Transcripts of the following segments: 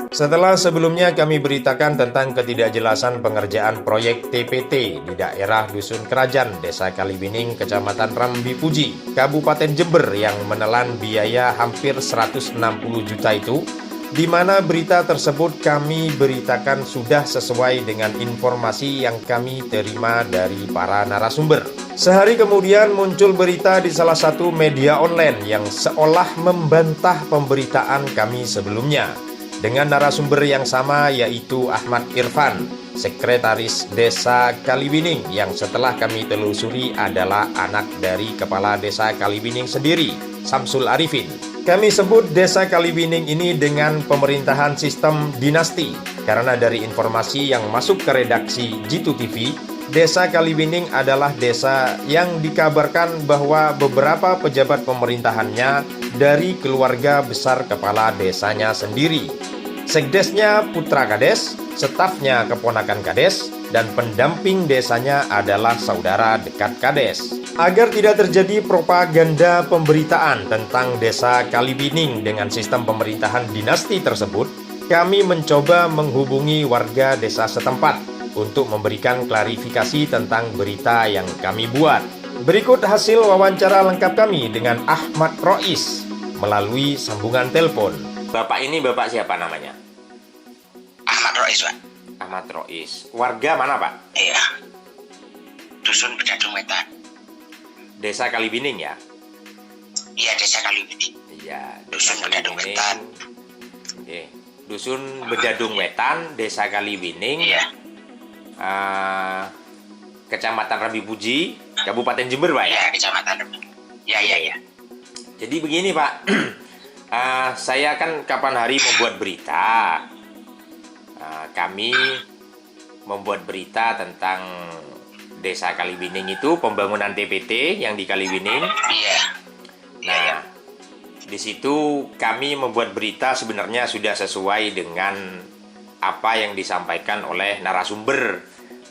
Setelah sebelumnya kami beritakan tentang ketidakjelasan pengerjaan proyek TPT di daerah Dusun Kerajaan, Desa Kaliwining, Kecamatan Rambipuji, Kabupaten Jember yang menelan biaya hampir 160 juta itu, di mana berita tersebut kami beritakan sudah sesuai dengan informasi yang kami terima dari para narasumber. Sehari kemudian muncul berita di salah satu media online yang seolah membantah pemberitaan kami sebelumnya, dengan narasumber yang sama, yaitu Ahmad Irfan, Sekretaris Desa Kaliwining, yang setelah kami telusuri adalah anak dari Kepala Desa Kaliwining sendiri, Samsul Arifin. Kami sebut Desa Kaliwining ini dengan pemerintahan sistem dinasti, karena dari informasi yang masuk ke redaksi Jitu TV, Desa Kaliwining adalah desa yang dikabarkan bahwa beberapa pejabat pemerintahannya dari keluarga besar kepala desanya sendiri. Sekdesnya putra kades, stafnya keponakan kades, dan pendamping desanya adalah saudara dekat kades. Agar tidak terjadi propaganda pemberitaan tentang Desa Kaliwining dengan sistem pemerintahan dinasti tersebut, kami mencoba menghubungi warga desa setempat untuk memberikan klarifikasi tentang berita yang kami buat. Berikut hasil wawancara lengkap kami dengan Ahmad Rois melalui sambungan telepon. Bapak ini bapak siapa namanya? Ahmad Rois, Pak. Ahmad Rois. Warga mana, Pak? Iya. Dusun Bedadung Wetan. Desa Kaliwining ya? Iya, Desa Kaliwining. Iya. Dusun Bedadung Wetan. Oke. Dusun Bedadung Wetan, Desa Kaliwining. Iya. Kecamatan Rambipuji, Kabupaten Jember, Pak ya? Iya, Kecamatan. Iya. Jadi begini, Pak. Saya kan kapan hari membuat berita. Kami membuat berita tentang Desa Kaliwining itu, pembangunan TPT yang di Kaliwining. Iya. Nah, di situ kami membuat berita sebenarnya sudah sesuai dengan apa yang disampaikan oleh narasumber,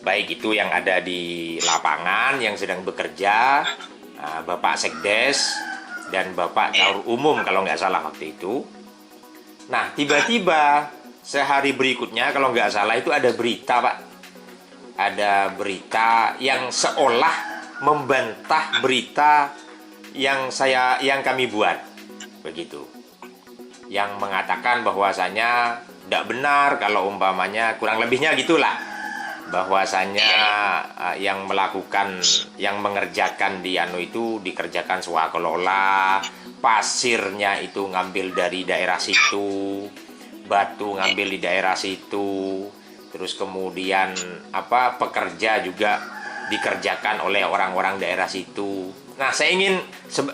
baik itu yang ada di lapangan yang sedang bekerja, Bapak Sekdes dan Bapak Caur Umum kalau nggak salah waktu itu. Nah, tiba-tiba sehari berikutnya kalau nggak salah itu ada berita, Pak. Ada berita yang seolah membantah berita yang kami buat, begitu. Yang mengatakan bahwasanya tidak benar kalau umpamanya, kurang lebihnya gitulah, bahwasanya yang mengerjakan di itu dikerjakan swakelola, pasirnya itu ngambil dari daerah situ, batu ngambil di daerah situ, terus kemudian pekerja juga dikerjakan oleh orang-orang daerah situ. Nah, saya ingin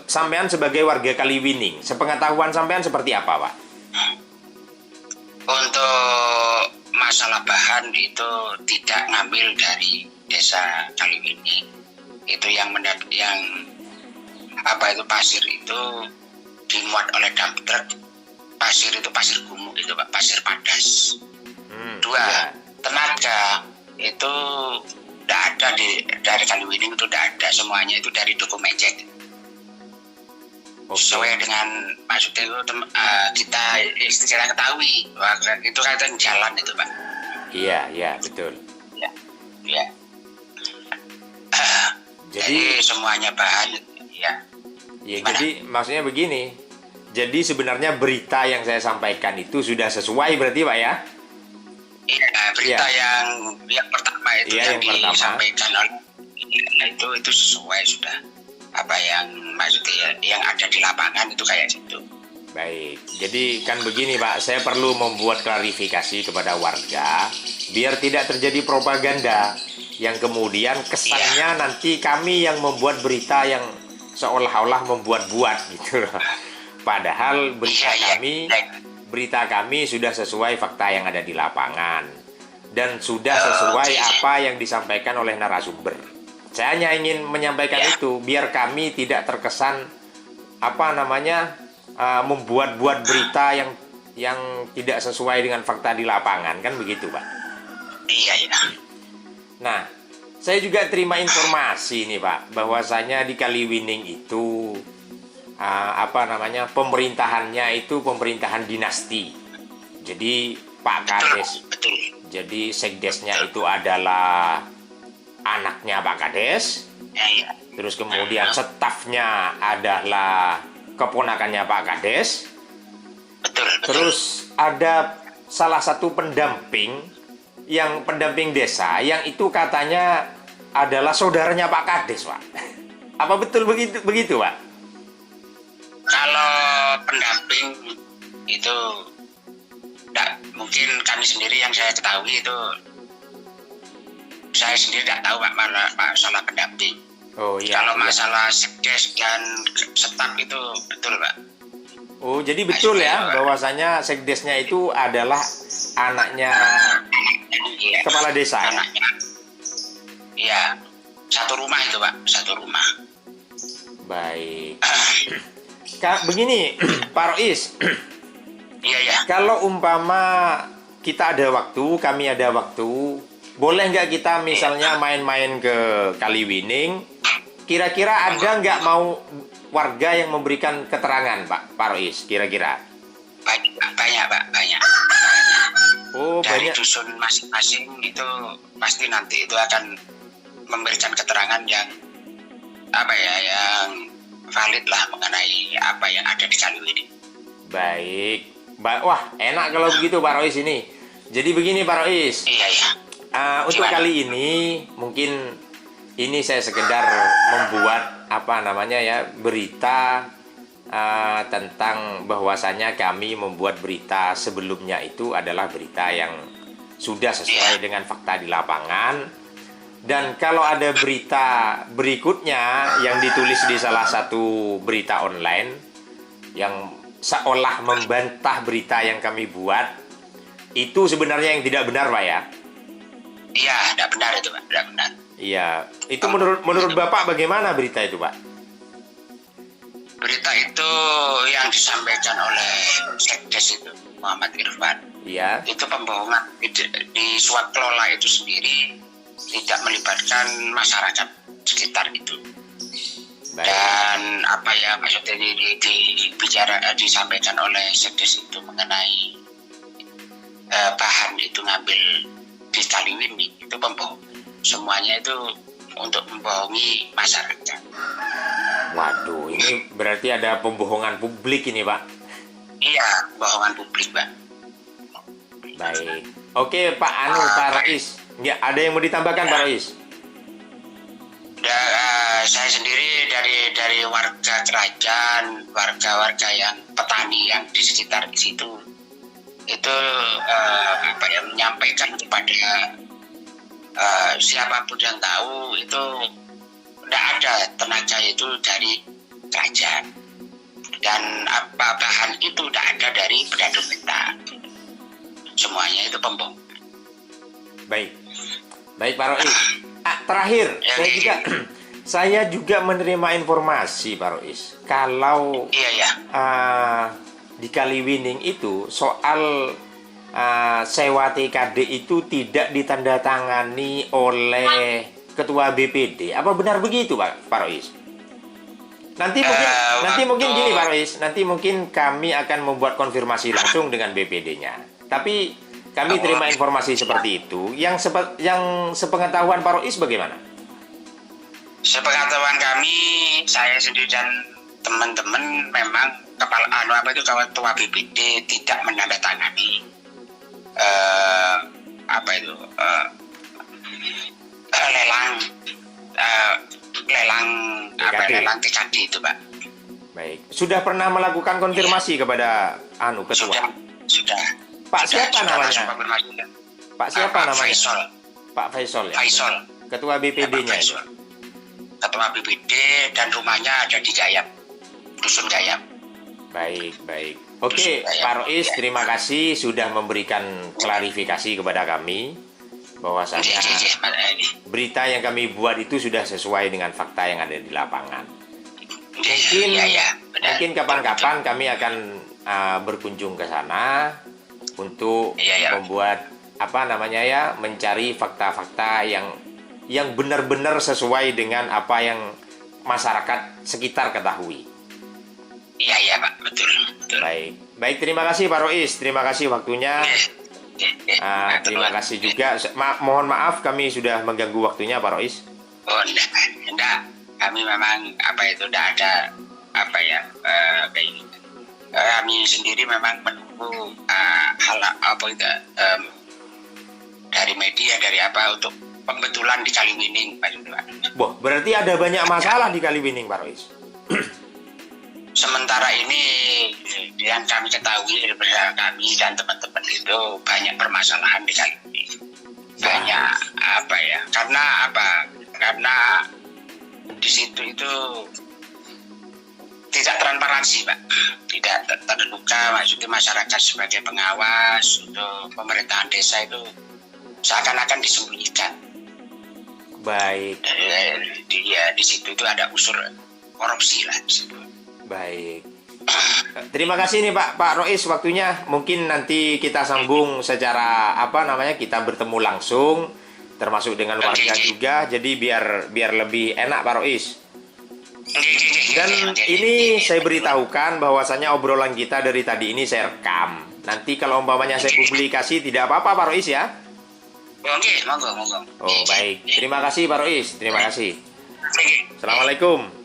sampean sebagai warga Kaliwining, sepengetahuan sampean seperti apa, Pak? Untuk masalah bahan itu tidak ngambil dari Desa Kaliwining. Itu yang pasir itu dimuat oleh dump truck. Pasir itu pasir gumuk itu, Pak, pasir padas. Tenaga itu tidak ada dari Kaliwining, itu tidak ada, semuanya itu dari dokumen cek. Sesuai dengan maksudnya itu kita ketahui bahwa itu kan jalan itu, Pak. Iya, betul. Iya. Jadi semuanya bahan, ya. Jadi maksudnya begini. Jadi sebenarnya berita yang saya sampaikan itu sudah sesuai berarti, Pak ya? Iya, berita yang pertama itu yang disampaikan oleh itu sesuai sudah apa yang maksudnya yang ada di lapangan itu kayak gitu. Baik, jadi kan begini, Pak, saya perlu membuat klarifikasi kepada warga biar tidak terjadi propaganda yang kemudian kesannya nanti kami yang membuat berita yang seolah-olah membuat-buat gitu loh. Padahal berita kami sudah sesuai fakta yang ada di lapangan dan sudah sesuai apa yang disampaikan oleh narasumber. Saya hanya ingin menyampaikan itu biar kami tidak terkesan membuat-buat berita yang tidak sesuai dengan fakta di lapangan, kan begitu, Pak? Iya. Nah, saya juga terima informasi nih, Pak, bahwasanya di Kaliwining itu apa namanya, pemerintahannya itu pemerintahan dinasti. Jadi Pak Kades, betul. jadi sekdesnya itu adalah anaknya Pak Kades. Ya. Terus kemudian stafnya adalah keponakannya Pak Kades. Betul. Terus ada salah satu pendamping, yang pendamping desa, yang itu katanya adalah saudaranya Pak Kades, Pak. Apa betul begitu, Pak? Kalau pendamping itu mungkin kami sendiri yang saya ketahui itu, saya sendiri tidak tahu Pak masalah pendamping. Oh iya. Kalau masalah sekdes dan staf itu betul Pak. Oh, jadi betul ya bahwasanya sekdesnya itu adalah anaknya kepala desa. Anaknya. Iya. Satu rumah itu Pak, satu rumah. Baik. Begini, Pak Rois. Iya. Kalau umpama kita ada waktu, kami ada waktu, boleh nggak kita misalnya main-main ke Kaliwining? Kira-kira ada nggak mau warga yang memberikan keterangan, Pak Rois? Kira-kira? Banyak, Pak. Banyak. Oh, dari banyak. Dusun masing-masing itu pasti nanti itu akan memberikan keterangan yang yang valid lah mengenai apa yang ada di Kaliwining. Baik. Wah, enak kalau begitu Pak Rois ini. Jadi begini Pak Rois. Iya. Untuk kali ini mungkin ini saya sekedar membuat berita tentang bahwasanya kami membuat berita sebelumnya itu adalah berita yang sudah sesuai dengan fakta di lapangan. Dan kalau ada berita berikutnya yang ditulis di salah satu berita online yang seolah membantah berita yang kami buat, itu sebenarnya yang tidak benar, Pak ya? Iya, tidak benar itu, Pak. Tidak benar. Iya, itu menurut Bapak bagaimana berita itu, Pak? Berita itu yang disampaikan oleh Sekdes itu, Muhammad Irfan. Iya. Itu pembohongan. Di swat kelola itu sendiri tidak melibatkan masyarakat sekitar itu. Baik. Dan maksudnya disampaikan oleh Sekdes itu mengenai bahan itu ngambil di Kaliwining itu pembohong. Semuanya itu untuk membohongi masyarakat. Waduh, ini berarti ada pembohongan publik ini, Pak? Iya, pembohongan publik, Pak. Baik. Oke, Pak Rois. Ya, ada yang mau ditambahkan, Pak Rois? Saya sendiri dari warga kerajaan, warga yang petani yang di sekitar di situ, itu menyampaikan kepada siapapun yang tahu itu tidak ada tenaga itu dari kerajaan, dan bahan itu tidak ada dari pedadun kita. Semuanya itu pembohong. Baik Pak Rois. Terakhir, saya juga menerima informasi Pak Rois, kalau di Kaliwining itu soal sewa TKD itu tidak ditandatangani oleh Ketua BPD. Apa benar begitu, Pak Rois? Nanti mungkin gini Pak Rois, nanti mungkin kami akan membuat konfirmasi langsung dengan BPD-nya. Tapi kami terima informasi seperti itu. Yang sepengetahuan Pak Rois bagaimana? Sepengetahuan kami, saya sendiri dan teman-teman memang Ketua BPD tidak menandatangani lelang TKD itu, Pak. Baik. Sudah pernah melakukan konfirmasi kepada Ketua? Sudah. Pak siapa namanya? Pak siapa namanya? Faisal. Pak Faisal ya? Faisal. Ketua BPD-nya. Ketua BPD dan rumahnya ada di Gayam. Dusun Gayam. Baik. Oke, Pak Rois, terima kasih sudah memberikan klarifikasi kepada kami bahwasanya berita yang kami buat itu sudah sesuai dengan fakta yang ada di lapangan. Mungkin kapan-kapan kami akan berkunjung ke sana untuk membuat mencari fakta-fakta yang benar-benar sesuai dengan apa yang masyarakat sekitar ketahui. Iya Pak, betul. Baik, baik, terima kasih Pak Rois, terima kasih waktunya. Terima kasih juga. Mohon maaf kami sudah mengganggu waktunya Pak Rois. Oh enggak. Kami memang tidak ada kami sendiri memang menunggu hal dari media dari untuk pembetulan di Kaliwining Pak Ridwan. Boh, berarti ada banyak masalah di Kaliwining Pak Rois. Sementara ini yang kami ketahui dari kami dan teman-teman itu banyak permasalahan di Kaliwining. Banyak karena di situ itu tidak transparansi Pak, tidak terbuka. Maksudnya masyarakat sebagai pengawas untuk pemerintahan desa itu seakan-akan disembunyikan. Baik. Di situ itu ada unsur korupsi lah di situ. Baik. Terima kasih nih Pak Rois waktunya. Mungkin nanti kita sambung secara kita bertemu langsung, termasuk dengan warga juga. Jadi biar lebih enak Pak Rois. Dan ini saya beritahukan bahwasannya obrolan kita dari tadi ini saya rekam. Nanti kalau umpamanya saya publikasi tidak apa-apa Pak Rois ya. Oke, monggo. Oh baik. Terima kasih Pak Rois. Terima kasih. Assalamualaikum.